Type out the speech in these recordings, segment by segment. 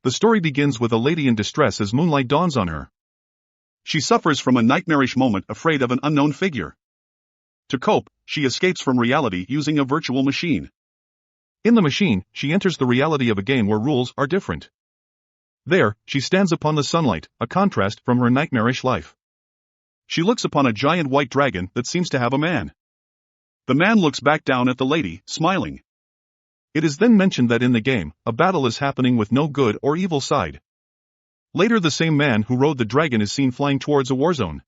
The story begins with a lady in distress as moonlight dawns on her. She suffers from a nightmarish moment, afraid of an unknown figure. To cope, she escapes from reality using a virtual machine. In the machine, she enters the reality of a game where rules are different. There, she stands upon the sunlight, a contrast from her nightmarish life. She looks upon a giant white dragon that seems to have a man. The man looks back down at the lady, smiling. It is then mentioned that in the game, a battle is happening with no good or evil side. Later, the same man who rode the dragon is seen flying towards a war zone.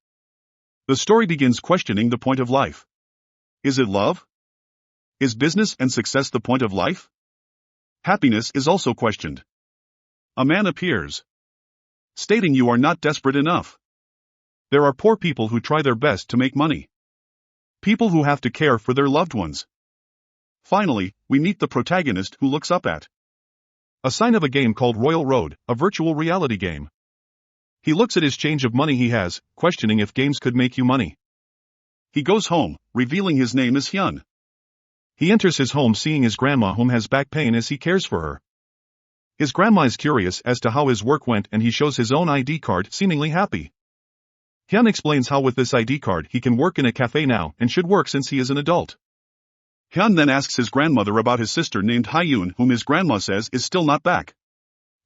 The story begins questioning the point of life. Is it love? Is business and success the point of life? Happiness is also questioned. A man appears, stating you are not desperate enough. There are poor people who try their best to make money. People who have to care for their loved ones. Finally, we meet the protagonist who looks up at a sign of a game called Royal Road, a virtual reality game. He looks at his change of money he has, questioning if games could make you money. He goes home, revealing his name is Hyun. He enters his home seeing his grandma whom has back pain as he cares for her. His grandma is curious as to how his work went and he shows his own ID card, seemingly happy. Hyun explains how with this ID card he can work in a cafe now and should work since he is an adult. Hyun then asks his grandmother about his sister named Hyun whom his grandma says is still not back.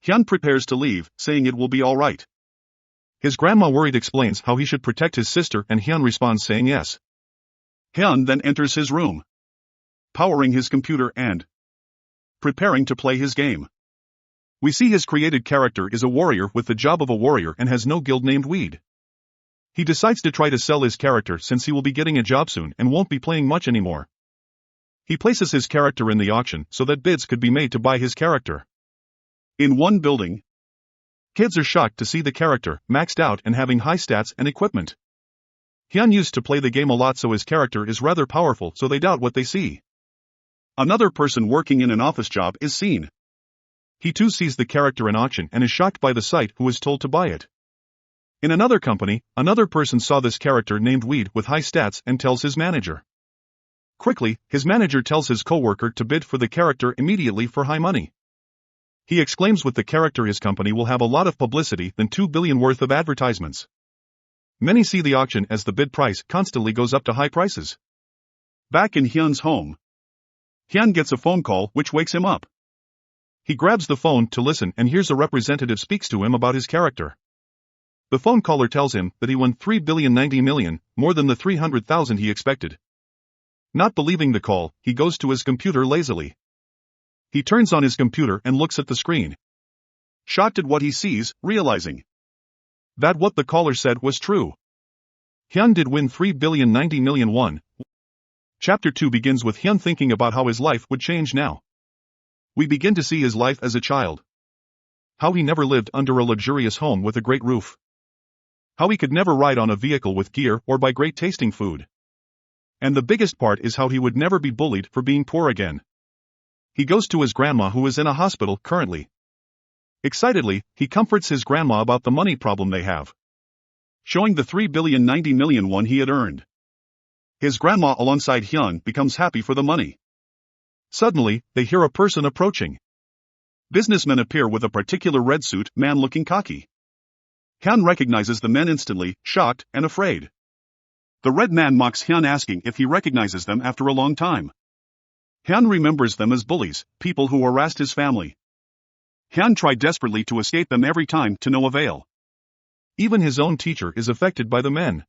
Hyun prepares to leave, saying it will be alright. His grandma worried explains how he should protect his sister and Hyun responds saying yes. Hyun then enters his room, powering his computer and preparing to play his game. We see his created character is a warrior with the job of a warrior and has no guild named Weed. He decides to try to sell his character since he will be getting a job soon and won't be playing much anymore. He places his character in the auction so that bids could be made to buy his character. In one building, kids are shocked to see the character, maxed out and having high stats and equipment. Hyun used to play the game a lot so his character is rather powerful so they doubt what they see. Another person working in an office job is seen. He too sees the character in auction and is shocked by the sight who is told to buy it. In another company, another person saw this character named Weed with high stats and tells his manager. Quickly, his manager tells his coworker to bid for the character immediately for high money. He exclaims with the character his company will have a lot of publicity than 2 billion worth of advertisements. Many see the auction as the bid price constantly goes up to high prices. Back in Hyun's home, Hyun gets a phone call which wakes him up. He grabs the phone to listen and hears a representative speaks to him about his character. The phone caller tells him that he won 3,090,000,000, more than the 300,000 he expected. Not believing the call, he goes to his computer lazily. He turns on his computer and looks at the screen. Shocked at what he sees, realizing that what the caller said was true. Hyun did win 3,090,000,000 won. Chapter 2 begins with Hyun thinking about how his life would change now. We begin to see his life as a child. How he never lived under a luxurious home with a great roof. How he could never ride on a vehicle with gear or buy great tasting food. And the biggest part is how he would never be bullied for being poor again. He goes to his grandma who is in a hospital currently. Excitedly, he comforts his grandma about the money problem they have, showing the 3,090,000,000 won he had earned. His grandma alongside Hyun becomes happy for the money. Suddenly, they hear a person approaching. Businessmen appear with a particular red suit, man looking cocky. Hyun recognizes the men instantly, shocked and afraid. The red man mocks Hyun asking if he recognizes them after a long time. Hyun remembers them as bullies, people who harassed his family. Hyun tried desperately to escape them every time to no avail. Even his own teacher is affected by the men.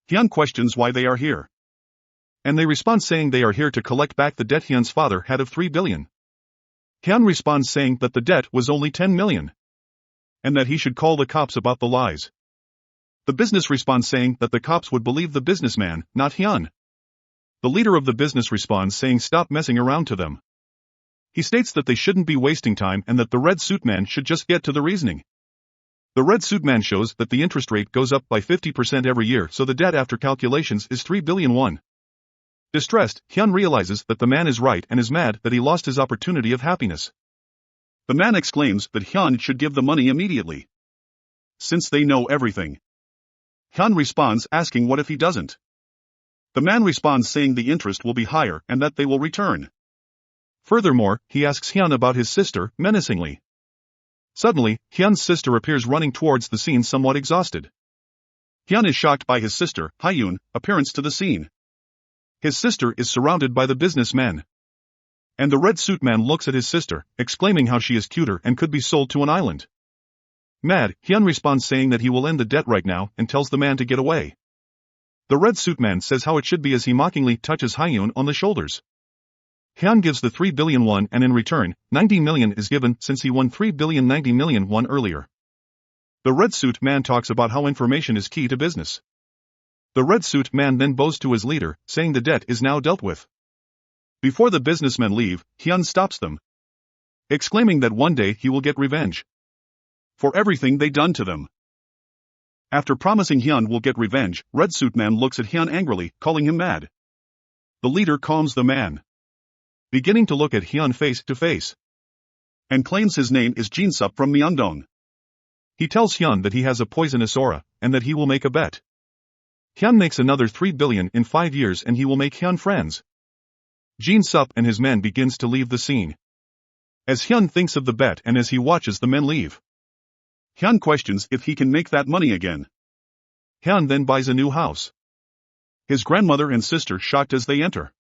Hyun questions why they are here. And they respond saying they are here to collect back the debt Hyun's father had of 3 billion. Hyun responds saying that the debt was only 10 million. And that he should call the cops about the lies. The business responds saying that the cops would believe the businessman, not Hyun. The leader of the business responds saying stop messing around to them. He states that they shouldn't be wasting time and that the red suit man should just get to the reasoning. The red suit man shows that the interest rate goes up by 50% every year so the debt after calculations is 3 billion won. Distressed, Hyun realizes that the man is right and is mad that he lost his opportunity of happiness. The man exclaims that Hyun should give the money immediately, since they know everything. Hyun responds asking what if he doesn't. The man responds saying the interest will be higher and that they will return. Furthermore, he asks Hyun about his sister, menacingly. Suddenly, Hyun's sister appears running towards the scene somewhat exhausted. Hyun is shocked by his sister, Hyun, appearance to the scene. His sister is surrounded by the businessmen. And the red suit man looks at his sister, exclaiming how she is cuter and could be sold to an island. Mad, Hyun responds saying that he will end the debt right now and tells the man to get away. The red suit man says how it should be as he mockingly touches Hyun on the shoulders. Hyun gives the 3 billion won and in return, 90 million is given since he won 3,090 million won earlier. The red suit man talks about how information is key to business. The red suit man then bows to his leader, saying the debt is now dealt with. Before the businessmen leave, Hyun stops them, exclaiming that one day he will get revenge for everything they done to them. After promising Hyun will get revenge, red suit man looks at Hyun angrily, calling him mad. The leader calms the man, beginning to look at Hyun face to face, and claims his name is Jinsup from Myeongdong. He tells Hyun that he has a poisonous aura, and that he will make a bet. Hyun makes another 3 billion in 5 years and he will make Hyun friends. Jinsup and his men begins to leave the scene. As Hyun thinks of the bet and as he watches the men leave, Hyun questions if he can make that money again. Hyun then buys a new house. His grandmother and sister shocked as they enter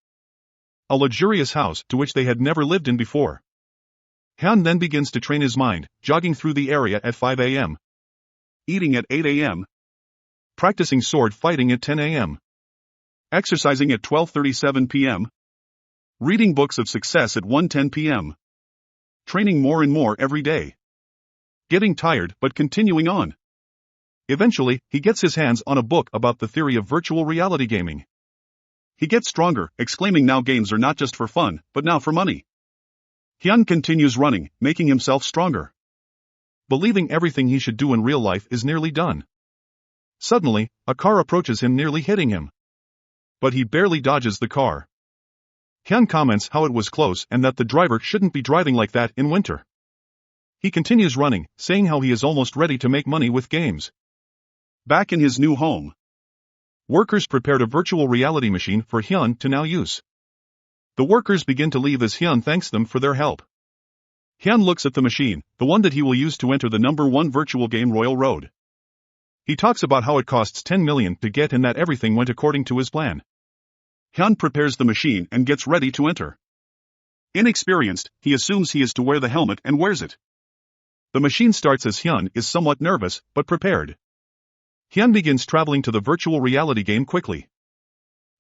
a luxurious house to which they had never lived in before. Hyun then begins to train his mind, jogging through the area at 5 a.m., eating at 8 a.m., practicing sword fighting at 10 a.m., exercising at 12:37 p.m., reading books of success at 1:10 p.m., training more and more every day, getting tired but continuing on. Eventually, he gets his hands on a book about the theory of virtual reality gaming. He gets stronger, exclaiming now games are not just for fun, but now for money. Hyun continues running, making himself stronger, believing everything he should do in real life is nearly done. Suddenly, a car approaches him, nearly hitting him, but he barely dodges the car. Hyun comments how it was close and that the driver shouldn't be driving like that in winter. He continues running, saying how he is almost ready to make money with games. Back in his new home, workers prepared a virtual reality machine for Hyun to now use. The workers begin to leave as Hyun thanks them for their help. Hyun looks at the machine, the one that he will use to enter the #1 virtual game Royal Road. He talks about how it costs 10 million to get and that everything went according to his plan. Hyun prepares the machine and gets ready to enter. Inexperienced, he assumes he is to wear the helmet and wears it. The machine starts as Hyun is somewhat nervous, but prepared. Hyun begins traveling to the virtual reality game quickly,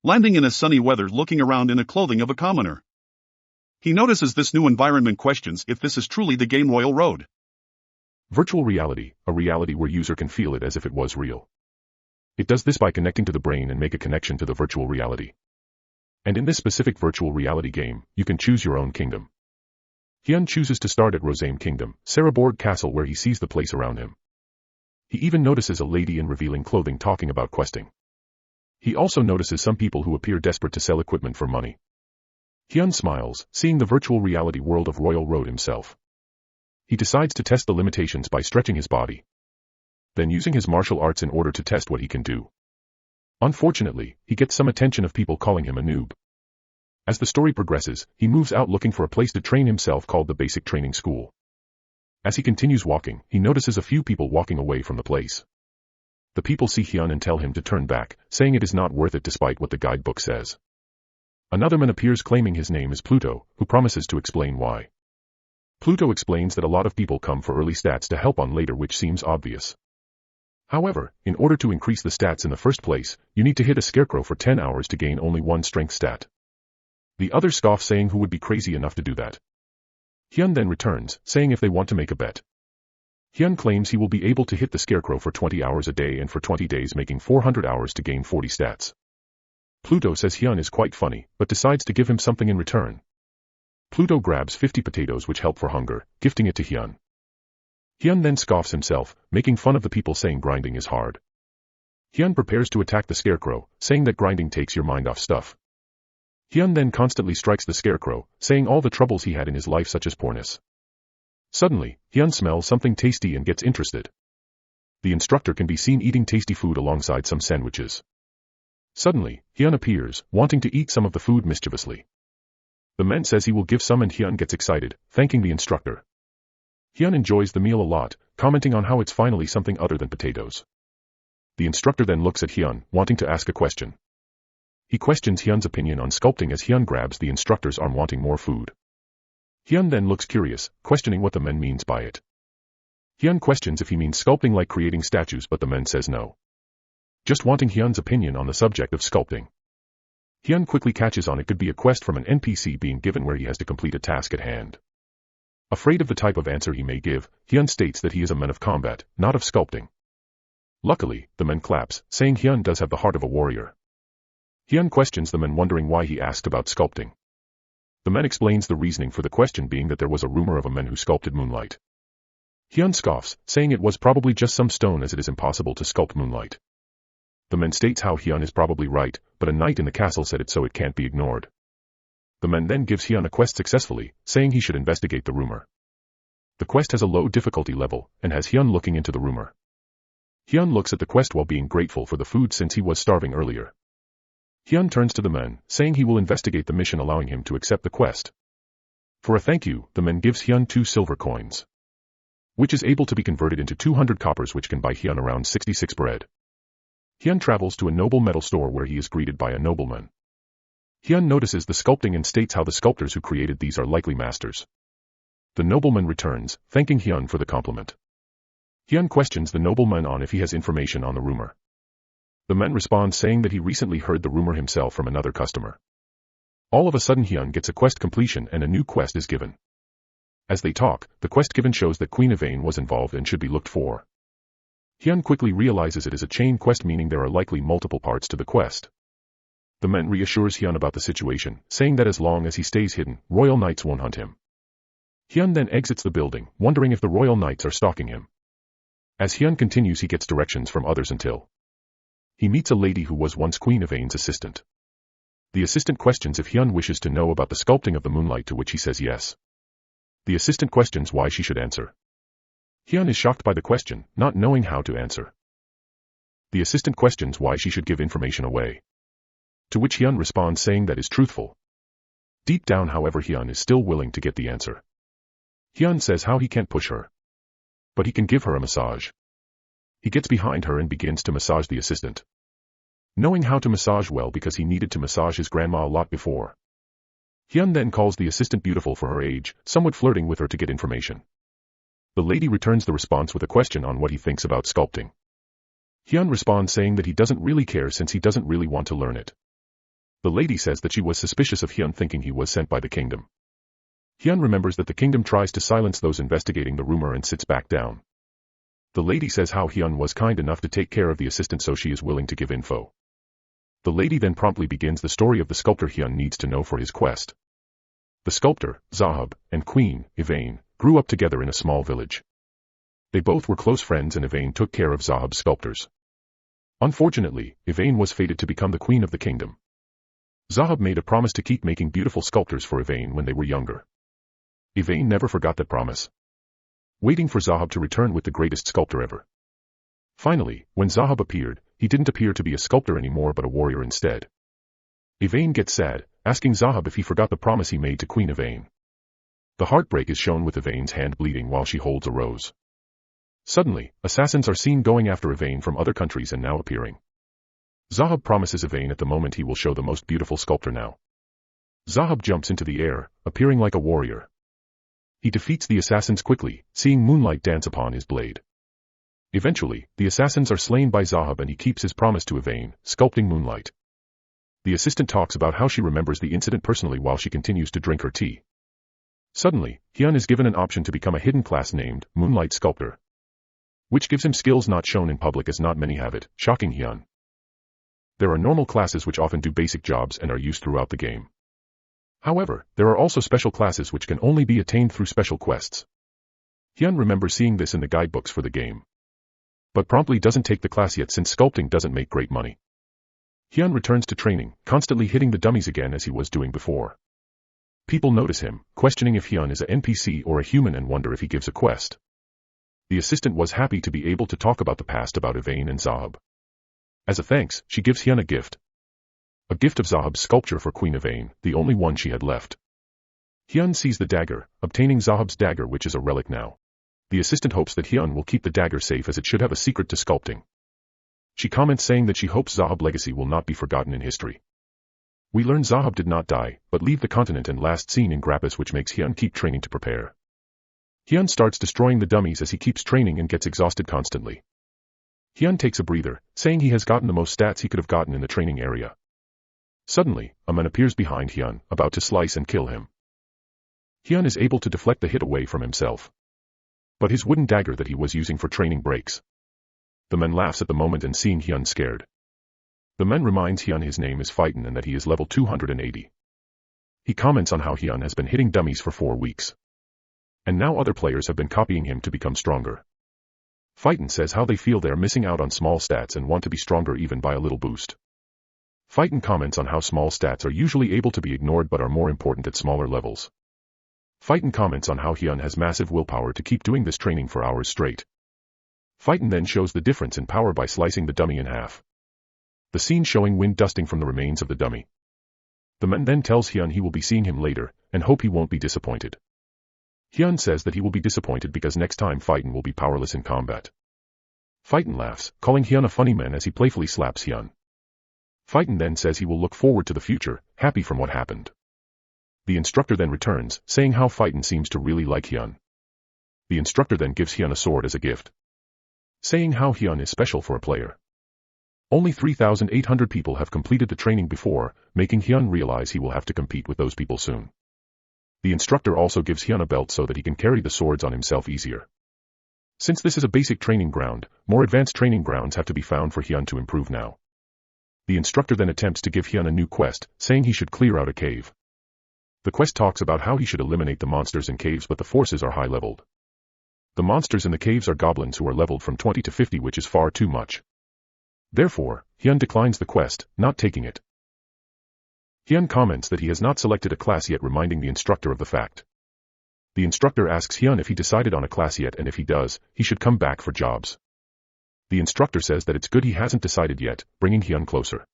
landing in a sunny weather, looking around in the clothing of a commoner. He notices this new environment, questions if this is truly the game Royal Road. Virtual reality, a reality where user can feel it as if it was real. It does this by connecting to the brain and make a connection to the virtual reality. And in this specific virtual reality game, you can choose your own kingdom. Hyun chooses to start at Rosame Kingdom, Saraborg Castle, where he sees the place around him. He even notices a lady in revealing clothing talking about questing. He also notices some people who appear desperate to sell equipment for money. Hyun smiles, seeing the virtual reality world of Royal Road himself. He decides to test the limitations by stretching his body, then using his martial arts in order to test what he can do. Unfortunately, he gets some attention of people calling him a noob. As the story progresses, he moves out looking for a place to train himself called the Basic Training School. As he continues walking, he notices a few people walking away from the place. The people see Hyun and tell him to turn back, saying it is not worth it despite what the guidebook says. Another man appears claiming his name is Pluto, who promises to explain why. Pluto explains that a lot of people come for early stats to help on later, which seems obvious. However, in order to increase the stats in the first place, you need to hit a scarecrow for 10 hours to gain only 1 strength stat. The other scoff, saying who would be crazy enough to do that. Hyun then returns, saying if they want to make a bet. Hyun claims he will be able to hit the scarecrow for 20 hours a day and for 20 days, making 400 hours to gain 40 stats. Pluto says Hyun is quite funny, but decides to give him something in return. Pluto grabs 50 potatoes which help for hunger, gifting it to Hyun. Hyun then scoffs himself, making fun of the people, saying grinding is hard. Hyun prepares to attack the scarecrow, saying that grinding takes your mind off stuff. Hyun then constantly strikes the scarecrow, saying all the troubles he had in his life, such as poorness. Suddenly, Hyun smells something tasty and gets interested. The instructor can be seen eating tasty food alongside some sandwiches. Suddenly, Hyun appears, wanting to eat some of the food mischievously. The man says he will give some and Hyun gets excited, thanking the instructor. Hyun enjoys the meal a lot, commenting on how it's finally something other than potatoes. The instructor then looks at Hyun, wanting to ask a question. He questions Hyun's opinion on sculpting as Hyun grabs the instructor's arm wanting more food. Hyun then looks curious, questioning what the man means by it. Hyun questions if he means sculpting like creating statues, but the man says no. Just wanting Hyun's opinion on the subject of sculpting. Hyun quickly catches on it could be a quest from an NPC being given where he has to complete a task at hand. Afraid of the type of answer he may give, Hyun states that he is a man of combat, not of sculpting. Luckily, the man claps, saying Hyun does have the heart of a warrior. Hyun questions the man, wondering why he asked about sculpting. The man explains the reasoning for the question being that there was a rumor of a man who sculpted moonlight. Hyun scoffs, saying it was probably just some stone as it is impossible to sculpt moonlight. The man states how Hyun is probably right, but a knight in the castle said it so it can't be ignored. The man then gives Hyun a quest successfully, saying he should investigate the rumor. The quest has a low difficulty level, and has Hyun looking into the rumor. Hyun looks at the quest while being grateful for the food since he was starving earlier. Hyun turns to the man, saying he will investigate the mission, allowing him to accept the quest. For a thank you, the man gives Hyun 2 silver coins, which is able to be converted into 200 coppers, which can buy Hyun around 66 bread. Hyun travels to a noble metal store where he is greeted by a nobleman. Hyun notices the sculpting and states how the sculptors who created these are likely masters. The nobleman returns, thanking Hyun for the compliment. Hyun questions the nobleman on if he has information on the rumor. The man responds saying that he recently heard the rumor himself from another customer. All of a sudden Hyun gets a quest completion and a new quest is given. As they talk, the quest given shows that Queen Yvain was involved and should be looked for. Hyun quickly realizes it is a chain quest, meaning there are likely multiple parts to the quest. The man reassures Hyun about the situation, saying that as long as he stays hidden, royal knights won't hunt him. Hyun then exits the building, wondering if the royal knights are stalking him. As Hyun continues, he gets directions from others until he meets a lady who was once Queen Yvain's assistant. The assistant questions if Hyun wishes to know about the sculpting of the moonlight, to which he says yes. The assistant questions why she should answer. Hyun is shocked by the question, not knowing how to answer. The assistant questions why she should give information away, to which Hyun responds saying that is truthful. Deep down, however, Hyun is still willing to get the answer. Hyun says how he can't push her, but he can give her a massage. He gets behind her and begins to massage the assistant, knowing how to massage well because he needed to massage his grandma a lot before. Hyun then calls the assistant beautiful for her age, somewhat flirting with her to get information. The lady returns the response with a question on what he thinks about sculpting. Hyun responds saying that he doesn't really care since he doesn't really want to learn it. The lady says that she was suspicious of Hyun, thinking he was sent by the kingdom. Hyun remembers that the kingdom tries to silence those investigating the rumor and sits back down. The lady says how Hyun was kind enough to take care of the assistant, so she is willing to give info. The lady then promptly begins the story of the sculptor Hyun needs to know for his quest. The sculptor, Zahab, and Queen Yvain grew up together in a small village. They both were close friends, and Yvain took care of Zahab's sculptors. Unfortunately, Yvain was fated to become the queen of the kingdom. Zahab made a promise to keep making beautiful sculptors for Yvain when they were younger. Yvain never forgot that promise, waiting for Zahab to return with the greatest sculptor ever. Finally, when Zahab appeared, he didn't appear to be a sculptor anymore but a warrior instead. Yvain gets sad, asking Zahab if he forgot the promise he made to Queen Yvain. The heartbreak is shown with Yvain's hand bleeding while she holds a rose. Suddenly, assassins are seen going after Yvain from other countries and now appearing. Zahab promises Yvain at the moment he will show the most beautiful sculptor now. Zahab jumps into the air, appearing like a warrior. He defeats the assassins quickly, seeing moonlight dance upon his blade. Eventually, the assassins are slain by Zahab and he keeps his promise to Yvain, sculpting moonlight. The assistant talks about how she remembers the incident personally while she continues to drink her tea. Suddenly, Hyun is given an option to become a hidden class named Moonlight Sculptor, which gives him skills not shown in public as not many have it, shocking Hyun. There are normal classes which often do basic jobs and are used throughout the game. However, there are also special classes which can only be attained through special quests. Hyun remembers seeing this in the guidebooks for the game, but promptly doesn't take the class yet since sculpting doesn't make great money. Hyun returns to training, constantly hitting the dummies again as he was doing before. People notice him, questioning if Hyun is an NPC or a human and wonder if he gives a quest. The assistant was happy to be able to talk about the past about Yvain and Zahab. As a thanks, she gives Hyun a gift. A gift of Zahab's sculpture for Queen Yvain, the only one she had left. Hyun sees the dagger, obtaining Zahab's dagger, which is a relic now. The assistant hopes that Hyun will keep the dagger safe as it should have a secret to sculpting. She comments saying that she hopes Zahab's legacy will not be forgotten in history. We learn Zahab did not die, but leave the continent and last seen in Grappus, which makes Hyun keep training to prepare. Hyun starts destroying the dummies as he keeps training and gets exhausted constantly. Hyun takes a breather, saying he has gotten the most stats he could have gotten in the training area. Suddenly, a man appears behind Hyun, about to slice and kill him. Hyun is able to deflect the hit away from himself. But his wooden dagger that he was using for training breaks. The man laughs at the moment and seeing Hyun scared. The man reminds Hyun his name is Phaeton and that he is level 280. He comments on how Hyun has been hitting dummies for 4 weeks. And now other players have been copying him to become stronger. Phaeton says how they feel they are missing out on small stats and want to be stronger even by a little boost. Phaeton comments on how small stats are usually able to be ignored but are more important at smaller levels. Phaeton comments on how Hyun has massive willpower to keep doing this training for hours straight. Phaeton then shows the difference in power by slicing the dummy in half. The scene showing wind dusting from the remains of the dummy. The man then tells Hyun he will be seeing him later, and hope he won't be disappointed. Hyun says that he will be disappointed because next time Phaeton will be powerless in combat. Phaeton laughs, calling Hyun a funny man as he playfully slaps Hyun. Phaeton then says he will look forward to the future, happy from what happened. The instructor then returns, saying how Phaeton seems to really like Hyun. The instructor then gives Hyun a sword as a gift, saying how Hyun is special for a player. Only 3,800 people have completed the training before, making Hyun realize he will have to compete with those people soon. The instructor also gives Hyun a belt so that he can carry the swords on himself easier. Since this is a basic training ground, more advanced training grounds have to be found for Hyun to improve now. The instructor then attempts to give Hyun a new quest, saying he should clear out a cave. The quest talks about how he should eliminate the monsters in caves, but the forces are high-leveled. The monsters in the caves are goblins who are leveled from 20 to 50, which is far too much. Therefore, Hyun declines the quest, not taking it. Hyun comments that he has not selected a class yet, reminding the instructor of the fact. The instructor asks Hyun if he decided on a class yet, and if he does, he should come back for jobs. The instructor says that it's good he hasn't decided yet, bringing Hyun closer.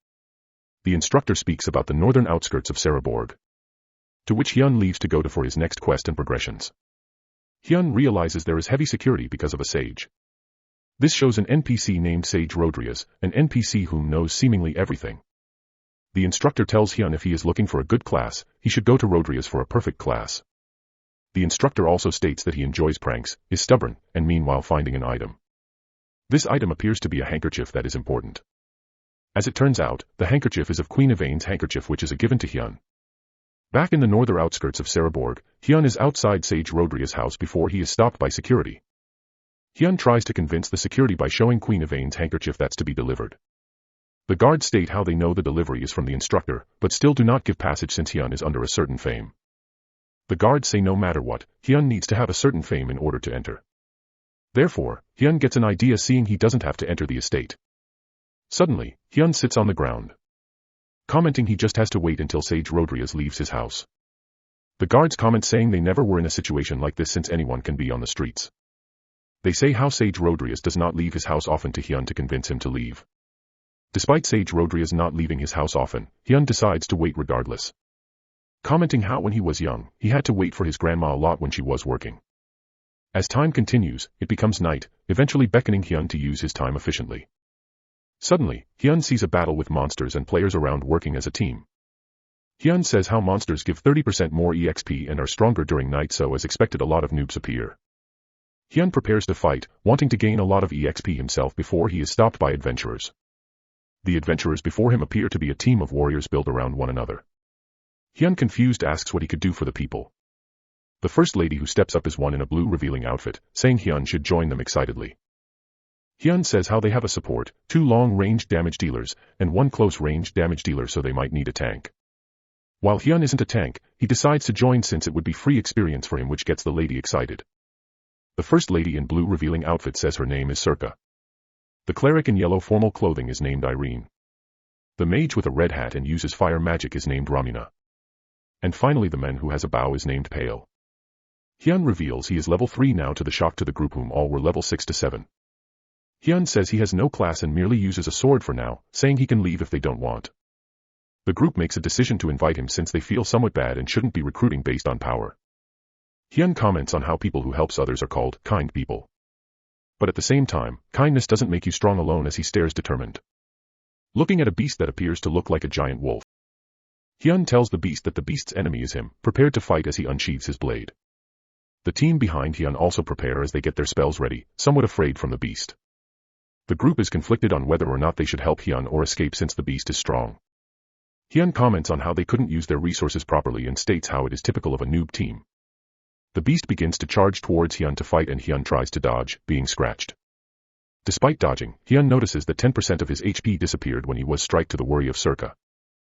The instructor speaks about the northern outskirts of Saraborg, to which Hyun leaves to go to for his next quest and progressions. Hyun realizes there is heavy security because of a sage. This shows an NPC named Sage Rodriguez, an NPC who knows seemingly everything. The instructor tells Hyun if he is looking for a good class, he should go to Rodriguez for a perfect class. The instructor also states that he enjoys pranks, is stubborn, and meanwhile finding an item. This item appears to be a handkerchief that is important. As it turns out, the handkerchief is of Queen Yvain's handkerchief, which is a given to Hyun. Back in the northern outskirts of Saraborg, Hyun is outside Sage Rodriguez's house before he is stopped by security. Hyun tries to convince the security by showing Queen Yvain's handkerchief that's to be delivered. The guards state how they know the delivery is from the instructor, but still do not give passage since Hyun is under a certain fame. The guards say no matter what, Hyun needs to have a certain fame in order to enter. Therefore, Hyun gets an idea, seeing he doesn't have to enter the estate. Suddenly, Hyun sits on the ground, commenting he just has to wait until Sage Rodriguez leaves his house. The guards comment saying they never were in a situation like this since anyone can be on the streets. They say how Sage Rodriguez does not leave his house often to Hyun to convince him to leave. Despite Sage Rodriguez not leaving his house often, Hyun decides to wait regardless, commenting how when he was young, he had to wait for his grandma a lot when she was working. As time continues, it becomes night, eventually beckoning Hyun to use his time efficiently. Suddenly, Hyun sees a battle with monsters and players around working as a team. Hyun says how monsters give 30% more EXP and are stronger during night, so as expected a lot of noobs appear. Hyun prepares to fight, wanting to gain a lot of EXP himself before he is stopped by adventurers. The adventurers before him appear to be a team of warriors built around one another. Hyun, confused, asks what he could do for the people. The first lady who steps up is one in a blue revealing outfit, saying Hyun should join them excitedly. Hyun says how they have a support, 2 long-range damage dealers, and 1 close-range damage dealer, so they might need a tank. While Hyun isn't a tank, he decides to join since it would be free experience for him, which gets the lady excited. The first lady in blue revealing outfit says her name is Circa. The cleric in yellow formal clothing is named Irene. The mage with a red hat and uses fire magic is named Ramina. And finally the man who has a bow is named Pale. Hyun reveals he is level 3 now, to the shock to the group whom all were level 6 to 7. Hyun says he has no class and merely uses a sword for now, saying he can leave if they don't want. The group makes a decision to invite him since they feel somewhat bad and shouldn't be recruiting based on power. Hyun comments on how people who helps others are called kind people. But at the same time, kindness doesn't make you strong alone as he stares determined. Looking at a beast that appears to look like a giant wolf. Hyun tells the beast that the beast's enemy is him, prepared to fight as he unsheathes his blade. The team behind Hyun also prepare as they get their spells ready, somewhat afraid from the beast. The group is conflicted on whether or not they should help Hyun or escape since the beast is strong. Hyun comments on how they couldn't use their resources properly and states how it is typical of a noob team. The beast begins to charge towards Hyun to fight and Hyun tries to dodge, being scratched. Despite dodging, Hyun notices that 10% of his HP disappeared when he was struck to the worry of Circa.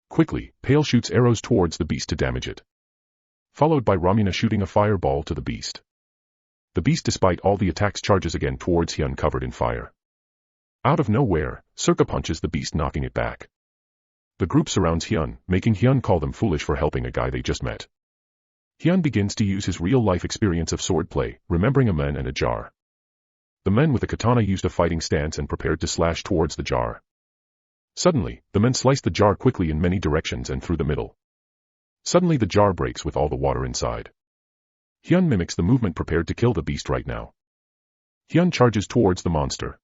Quickly, Pale shoots arrows towards the beast to damage it. Followed by Ramina shooting a fireball to the beast. The beast despite all the attacks charges again towards Hyun covered in fire. Out of nowhere, Circa punches the beast knocking it back. The group surrounds Hyun, making Hyun call them foolish for helping a guy they just met. Hyun begins to use his real-life experience of swordplay, remembering a man and a jar. The men with a katana used a fighting stance and prepared to slash towards the jar. Suddenly, the men slice the jar quickly in many directions and through the middle. Suddenly the jar breaks with all the water inside. Hyun mimics the movement prepared to kill the beast right now. Hyun charges towards the monster.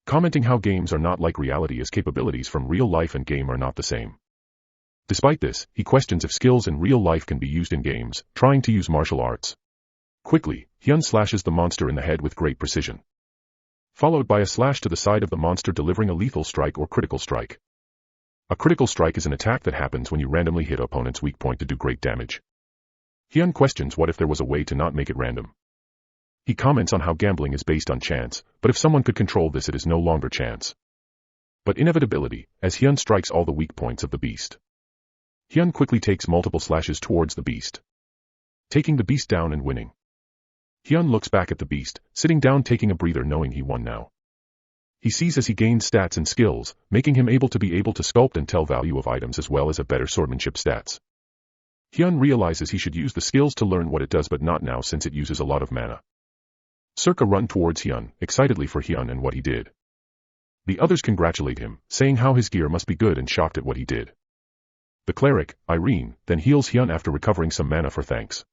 Commenting how games are not like reality as capabilities from real life and game are not the same. Despite this, he questions if skills in real life can be used in games, trying to use martial arts. Quickly, Hyun slashes the monster in the head with great precision. Followed by a slash to the side of the monster delivering a lethal strike or critical strike. A critical strike is an attack that happens when you randomly hit opponent's weak point to do great damage. Hyun questions what if there was a way to not make it random. He comments on how gambling is based on chance, but if someone could control this it is no longer chance, but inevitability, as Hyun strikes all the weak points of the beast. Hyun quickly takes multiple slashes towards the beast, taking the beast down and winning. Hyun looks back at the beast, sitting down taking a breather knowing he won now. He sees as he gains stats and skills, making him able to sculpt and tell value of items as well as a better swordsmanship stats. Hyun realizes he should use the skills to learn what it does but not now since it uses a lot of mana. Circa run towards Hyun, excitedly for Hyun and what he did. The others congratulate him, saying how his gear must be good and shocked at what he did. The cleric, Irene, then heals Hyun after recovering some mana for thanks.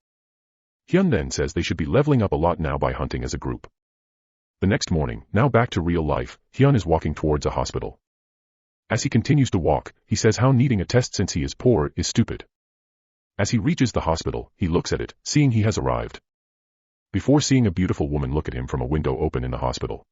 Hyun then says they should be leveling up a lot now by hunting as a group. The next morning, now back to real life, Hyun is walking towards a hospital. As he continues to walk, he says how needing a test since he is poor is stupid. As he reaches the hospital, he looks at it, seeing he has arrived. Before seeing a beautiful woman look at him from a window open in the hospital.